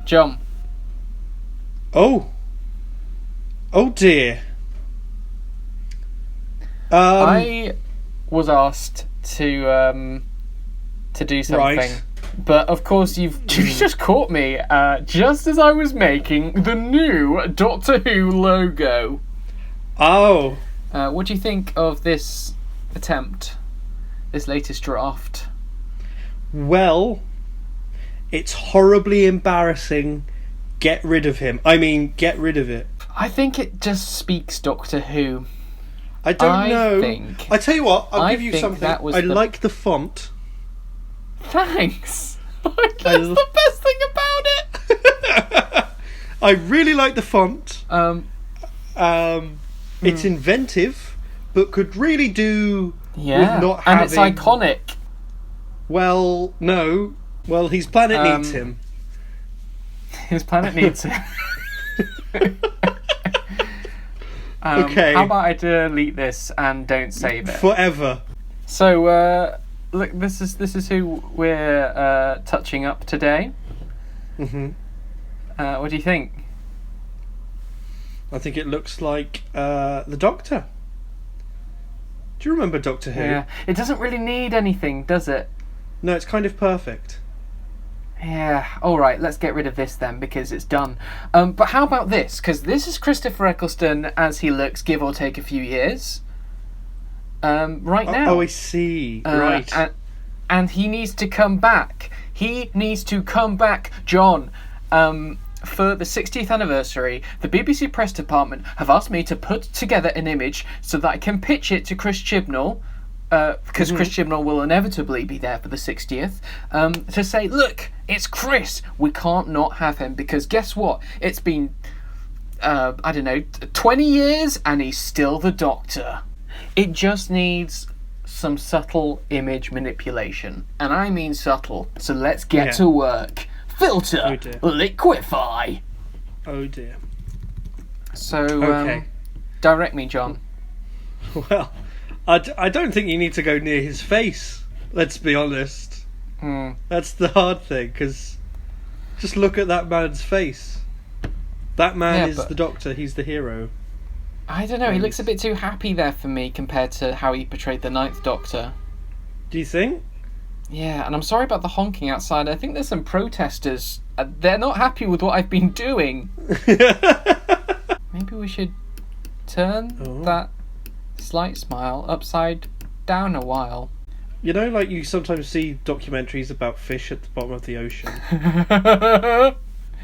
Jon. Oh dear. I was asked to do something, right. But of course you've just caught me just as I was making the new Doctor Who logo. Oh. What do you think of this attempt, this latest draft? Well, it's horribly embarrassing. Get rid of him. I mean, get rid of it. I think it just speaks Doctor Who. I don't know. I tell you what, I'll give you something. I like the font. Thanks. That's the best thing about it. I really like the font. It's inventive, but could really do with not having... and it's iconic. Well, no. Well, his planet needs him. His planet needs him. Okay. How about I delete this and don't save it forever? So, look, this is who we're touching up today. Mm-hmm. What do you think? I think it looks like the Doctor. Do you remember Doctor Who? Yeah. It doesn't really need anything, does it? No, it's kind of perfect. Yeah, alright, let's get rid of this then, because it's done. But how about this? Because this is Christopher Eccleston as he looks, give or take a few years. Right now. Oh, I see. Right. And he needs to come back. He needs to come back, Jon. For the 60th anniversary, the BBC Press Department have asked me to put together an image so that I can pitch it to Chris Chibnall, because Chris Chibnall will inevitably be there for the 60th, to say, look, it's Chris. We can't not have him, because guess what? It's been, 20 years, and he's still the Doctor. It just needs some subtle image manipulation. And I mean subtle. So let's get to work. Filter. Oh dear. Liquify. Oh dear. So, direct me, Jon. Well, I don't think you need to go near his face. Let's be honest. That's the hard thing, because just look at that man's face. That man is the Doctor. He's the hero. I don't know. He looks a bit too happy there for me compared to how he portrayed the Ninth Doctor. Do you think? Yeah, and I'm sorry about the honking outside. I think there's some protesters. They're not happy with what I've been doing. Maybe we should turn that slight smile upside down a while. You know, like you sometimes see documentaries about fish at the bottom of the ocean.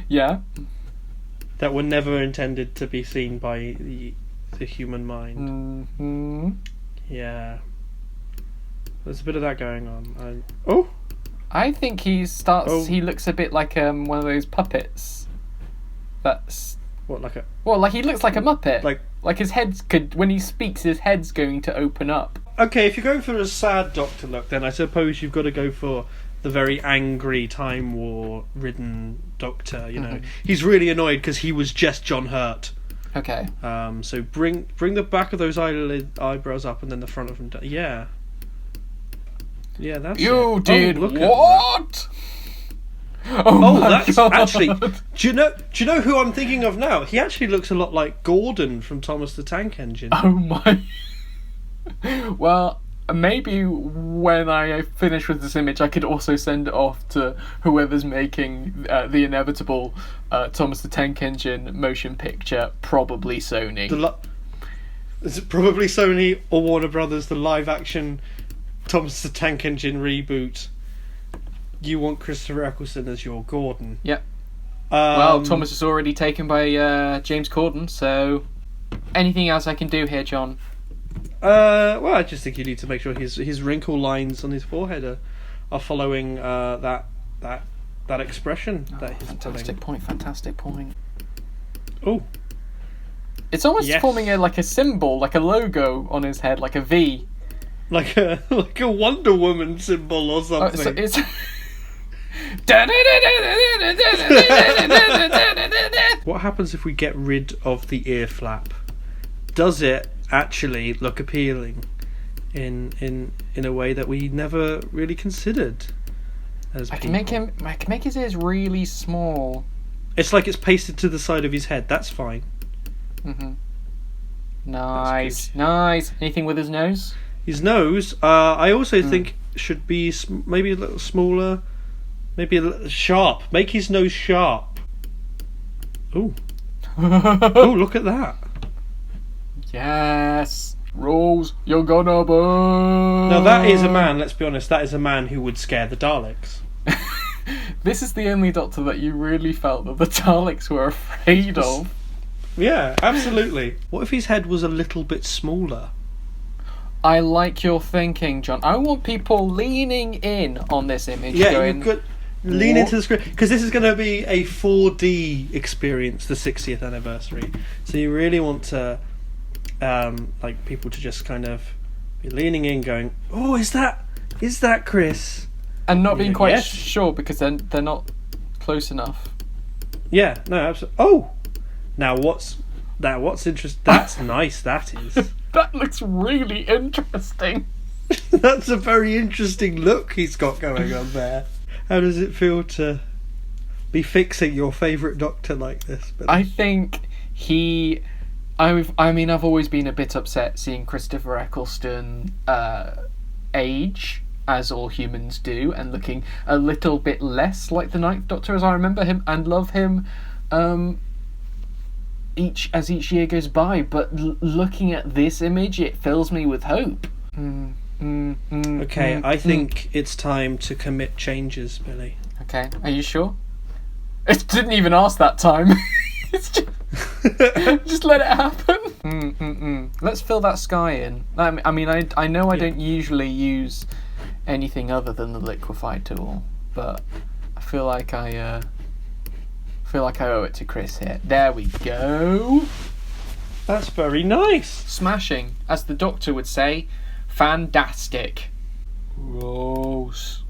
Yeah. That were never intended to be seen by the human mind. Mm-hmm. Yeah. There's a bit of that going on. I think he looks a bit like one of those puppets. That's... What, like a... Well, like he looks like a Muppet. Like his head's when he speaks, his head's going to open up. Okay, if you're going for a sad Doctor look, then I suppose you've got to go for the very angry, Time War-ridden Doctor, you know. He's really annoyed because he was just John Hurt. Okay. So bring the back of those eyebrows up and then the front of them down. Yeah. Yeah, that's You it. did look what? That's God. actually... Do you know who I'm thinking of now? He actually looks a lot like Gordon from Thomas the Tank Engine. Oh my... Well, maybe when I finish with this image, I could also send it off to whoever's making the inevitable Thomas the Tank Engine motion picture, probably Sony. Is it probably Sony or Warner Brothers, the live-action Thomas the Tank Engine reboot? You want Christopher Eccleston as your Gordon. Yep. Well, Thomas is already taken by James Corden, so anything else I can do here, Jon? Well, I just think you need to make sure his wrinkle lines on his forehead are following that expression that he's putting. Fantastic point. Oh. It's almost forming like a symbol, like a logo on his head, like a V. Like a Wonder Woman symbol or something. So it's... What happens if we get rid of the ear flap? Does it actually look appealing in a way that we never really considered? I can make his ears really small. It's like it's pasted to the side of his head. That's fine. Mm-hmm. Nice. Anything with his nose? His nose, I also think should be maybe a little smaller, maybe a little sharp. Make his nose sharp. Ooh. Ooh, look at that. Yes. Rose, you're gonna burn. Now that is a man, let's be honest, that is a man who would scare the Daleks. This is the only Doctor that you really felt that the Daleks were afraid of. Yeah, absolutely. What if his head was a little bit smaller? I like your thinking, John. I want people leaning in on this image. Yeah, going, you could lean into the screen, because this is going to be a 4D experience, the 60th anniversary. So you really want to, like, people to just kind of be leaning in, going, "Oh, is that Chris?" And not being quite yes. sure because they're not close enough. Yeah, no, absolutely. Oh, what's interesting? That's nice. That is. That looks really interesting. That's a very interesting look he's got going on there. How does it feel to be fixing your favourite Doctor like this? I think I've always been a bit upset seeing Christopher Eccleston age, as all humans do, and looking a little bit less like the Ninth Doctor as I remember him and love him each year goes by. But looking at this image, it fills me with hope. Okay, I think it's time to commit changes, Billy. Okay, are you sure? It didn't even ask that time. It's just let it happen. Let's fill that sky in. I mean, I know I don't usually use anything other than the liquefy tool, but I feel like I owe it to Chris here. There we go. That's very nice. Smashing, as the Doctor would say. Fantastic. Rose.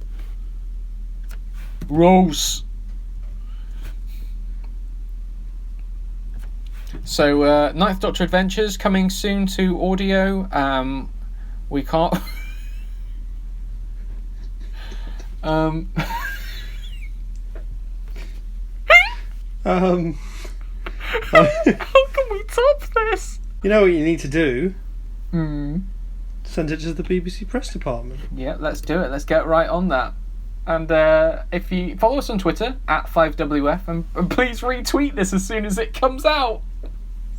So, Ninth Doctor Adventures coming soon to audio. We can't. How can we top this? You know what you need to do? Send it to the BBC Press Department. Yeah, let's do it. Let's get right on that. And if you follow us on Twitter at FiveWF, and please retweet this as soon as it comes out,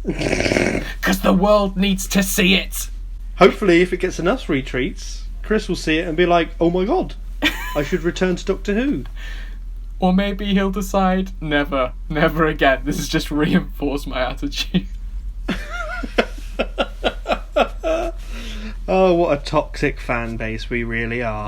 because the world needs to see it. Hopefully, if it gets enough retweets, Chris will see it and be like, "Oh my god, I should return to Doctor Who." Or maybe he'll decide, never again. This has just reinforced my attitude. Oh, what a toxic fan base we really are.